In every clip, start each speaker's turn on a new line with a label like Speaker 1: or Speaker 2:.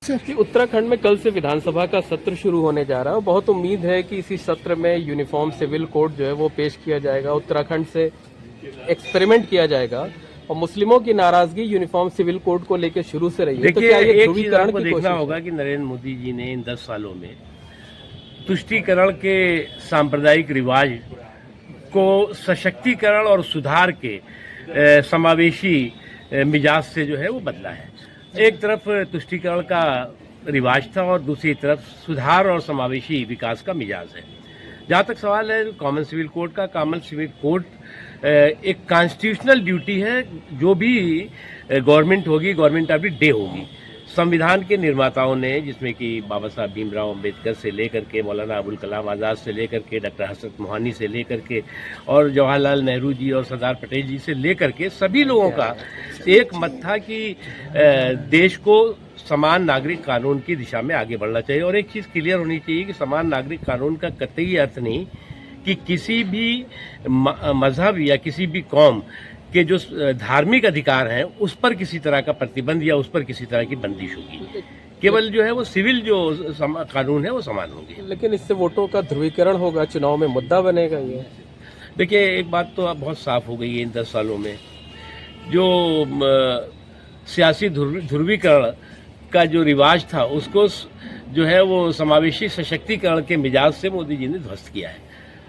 Speaker 1: कि उत्तराखंड में कल से विधानसभा का सत्र शुरू होने जा रहा है और बहुत उम्मीद है कि इसी सत्र में यूनिफॉर्म सिविल कोड जो है वो पेश किया जाएगा। उत्तराखंड से एक्सपेरिमेंट किया जाएगा और मुस्लिमों की नाराजगी यूनिफॉर्म सिविल कोड को लेकर शुरू से रही है। तो क्या ये ध्रुवीकरण की
Speaker 2: देखना होगा कि नरेंद्र मोदी जी ने इन 10 सालों में तुष्टीकरण के सांप्रदायिक रिवाज को सशक्तिकरण और सुधार के समावेशी मिजाज से जो है वो बदला है। एक तरफ तुष्टीकरण का रिवाज था और दूसरी तरफ सुधार और समावेशी विकास का मिजाज है। जहाँ तक सवाल है कॉमन सिविल कोड का, कॉमन सिविल कोड एक कॉन्स्टिट्यूशनल ड्यूटी है। जो भी गवर्नमेंट होगी, गवर्नमेंट ऑफ द डे होगी। संविधान के निर्माताओं ने, जिसमें कि बाबा साहब भीमराव अंबेडकर से लेकर के मौलाना अबुल कलाम आज़ाद से लेकर के डॉक्टर हसरत मोहानी से लेकर के और जवाहरलाल नेहरू जी और सरदार पटेल जी से लेकर के सभी लोगों का एक मत था कि देश को समान नागरिक कानून की दिशा में आगे बढ़ना चाहिए। और एक चीज़ क्लियर होनी चाहिए कि समान नागरिक कानून का कतई अर्थ नहीं कि किसी भी मजहब या किसी भी कौम के जो धार्मिक अधिकार हैं उस पर किसी तरह का प्रतिबंध या उस पर किसी तरह की बंदिश होगी। केवल जो है वो सिविल जो कानून है वो समान होंगे।
Speaker 1: लेकिन इससे वोटों का ध्रुवीकरण होगा, चुनाव में मुद्दा बनेगा। ये
Speaker 2: देखिए, एक बात तो अब बहुत साफ हो गई है इन 10 सालों में। जो सियासी ध्रुवीकरण का जो रिवाज था उसको जो है वो समावेशी सशक्तिकरण के मिजाज से मोदी जी ने ध्वस्त किया है।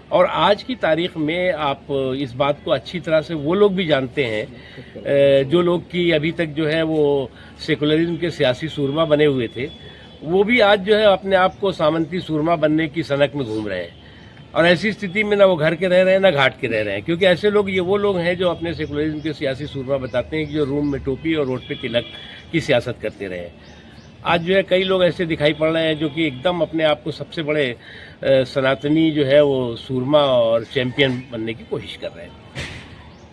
Speaker 2: और आज की तारीख में आप इस बात को अच्छी तरह से वो लोग भी जानते हैं जो लोग कि अभी तक जो है वो सेकुलरिज्म के सियासी सूरमा बने हुए थे, वो भी आज जो है अपने आप को सामंती सूरमा बनने की सनक में घूम रहे हैं। और ऐसी स्थिति में ना वो घर के रह रहे हैं ना घाट के रह रहे हैं, क्योंकि ऐसे लोग वो लोग हैं जो अपने सेकुलरिज्म के सियासी सूरमा बताते हैं कि जो रूम में टोपी और रोड पे तिलक की सियासत करते रहे। आज जो है कई लोग ऐसे दिखाई पड़ रहे हैं जो कि एकदम अपने आप को सबसे बड़े सनातनी जो है वो सूरमा और चैंपियन बनने की कोशिश कर रहे हैं।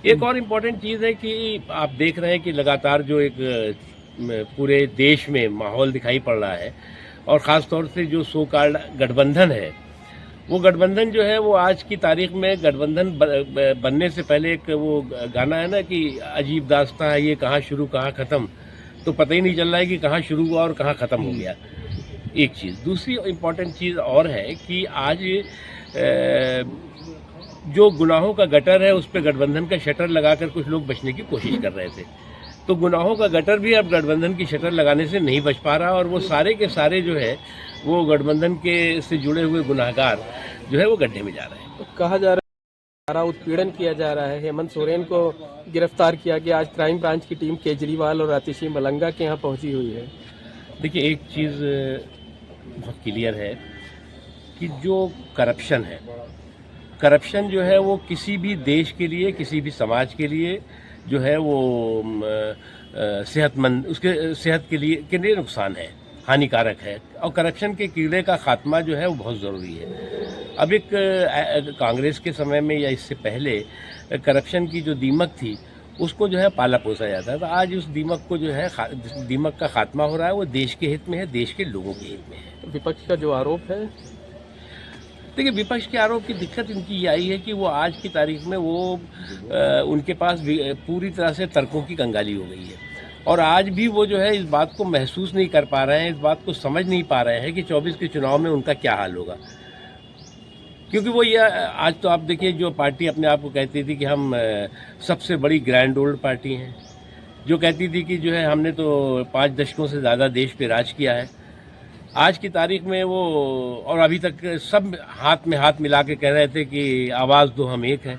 Speaker 2: एक और इम्पॉर्टेंट चीज़ है कि आप देख रहे हैं कि लगातार जो एक पूरे देश में माहौल दिखाई पड़ रहा है और ख़ास तौर से जो सो कॉल्ड गठबंधन है, वो गठबंधन जो है वो आज की तारीख में गठबंधन बनने से पहले एक वो गाना है ना कि अजीब दास्तां है ये, कहाँ शुरू कहाँ ख़त्म, तो पता ही नहीं चल रहा है कि कहाँ शुरू हुआ और कहाँ ख़त्म हो गया। एक चीज़। दूसरी इम्पॉर्टेंट चीज़ और है कि आज जो गुनाहों का गटर है उस पर गठबंधन का शटर लगाकर कुछ लोग बचने की कोशिश कर रहे थे। तो गुनाहों का गटर भी अब गठबंधन की शटर लगाने से नहीं बच पा रहा और वो सारे के सारे जो है वो गठबंधन के से जुड़े हुए गुनाहगार जो है वो गड्ढे में जा रहे हैं।
Speaker 1: तो कहा जा रहा है उत्पीड़न किया जा रहा है। हेमंत सोरेन को गिरफ्तार किया गया। आज क्राइम ब्रांच की टीम केजरीवाल और आतिशी मलंगा के यहाँ पहुंची हुई है।
Speaker 2: देखिए, एक चीज़ बहुत क्लियर है कि जो करप्शन है, करप्शन जो है वो किसी भी देश के लिए, किसी भी समाज के लिए जो है वो सेहतमंद, उसके सेहत के लिए नुकसान है, हानिकारक है। और करप्शन के कीड़े का खात्मा जो है वो बहुत ज़रूरी है। अब एक कांग्रेस के समय में या इससे पहले करप्शन की जो दीमक थी उसको जो है पाला पोसा जाता है। तो आज उस दीमक को जो है दीमक का खात्मा हो रहा है। वो देश के हित में है, देश के लोगों के हित में है।
Speaker 1: विपक्ष का जो आरोप है,
Speaker 2: देखिए, विपक्ष के आरोप की दिक्कत इनकी ये आई है कि वो आज की तारीख में वो उनके पास पूरी तरह से तर्कों की कंगाली हो गई है और आज भी वो जो है इस बात को महसूस नहीं कर पा रहे हैं, इस बात को समझ नहीं पा रहे हैं कि 24 के चुनाव में उनका क्या हाल होगा। क्योंकि वो ये आज तो आप देखिए, जो पार्टी अपने आप को कहती थी कि हम सबसे बड़ी ग्रैंड ओल्ड पार्टी हैं, जो कहती थी कि जो है हमने तो 5 दशकों से ज़्यादा देश पे राज किया है, आज की तारीख में वो और अभी तक सब हाथ में हाथ मिला के कह रहे थे कि आवाज़ दो हम एक हैं।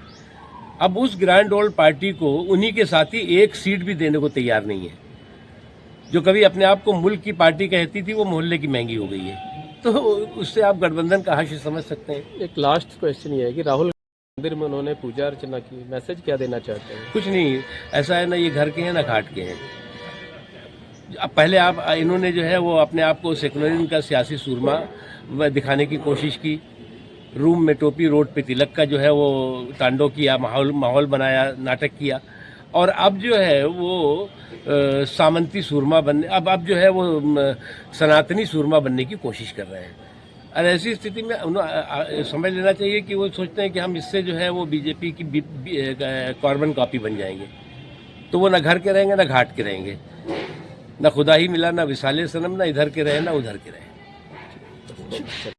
Speaker 2: अब उस ग्रैंड ओल्ड पार्टी को उन्हीं के साथ ही एक सीट भी देने को तैयार नहीं है। जो कभी अपने आप को मुल्क की पार्टी कहती थी वो मोहल्ले की महंगी हो गई है। तो उससे आप गठबंधन का हाशिया समझ सकते हैं।
Speaker 1: एक लास्ट क्वेश्चन ये है कि राहुल मंदिर में उन्होंने पूजा अर्चना की, मैसेज क्या देना चाहते हैं?
Speaker 2: कुछ नहीं, ऐसा है ना, ये घर के हैं ना घाट के हैं। अब पहले आप इन्होंने जो है वो अपने आप को सेकुलरिज्म का सियासी सूरमा दिखाने की कोशिश की, रूम में टोपी रोड पे तिलक का जो है वो तांडव किया, माहौल बनाया, नाटक किया। और अब जो है वो सामंती सूरमा बनने, अब जो है वो सनातनी सूरमा बनने की कोशिश कर रहे हैं। और ऐसी स्थिति में उन्हें समझ लेना चाहिए कि वो सोचते हैं कि हम इससे जो है वो बीजेपी की कार्बन कॉपी बन जाएंगे। तो वो ना घर के रहेंगे ना घाट के रहेंगे। ना खुदा ही मिला, ना विसाले सनम, ना इधर के रहे ना उधर के रहे।